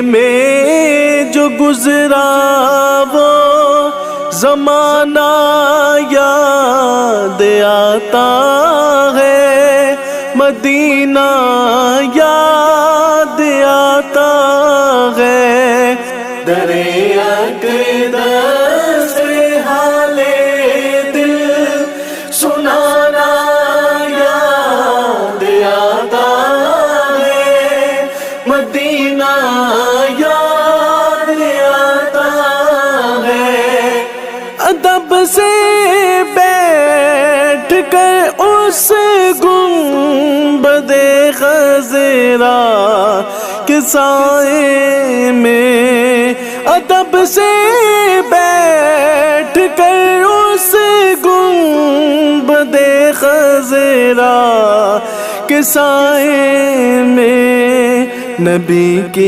میں جو گزرا وہ زمانہ یاد آتا ہے، مدینہ یاد آتا ہے، دریا اقدس سے حال دل سنانا یاد آتا ہے، مدینہ یاد آتا ہے۔ ادب سے بیٹھ کر اس گنبد خضرا کے سائے میں، ادب سے بیٹھ کر اس گنبد خضرا کے سائے میں نبی کی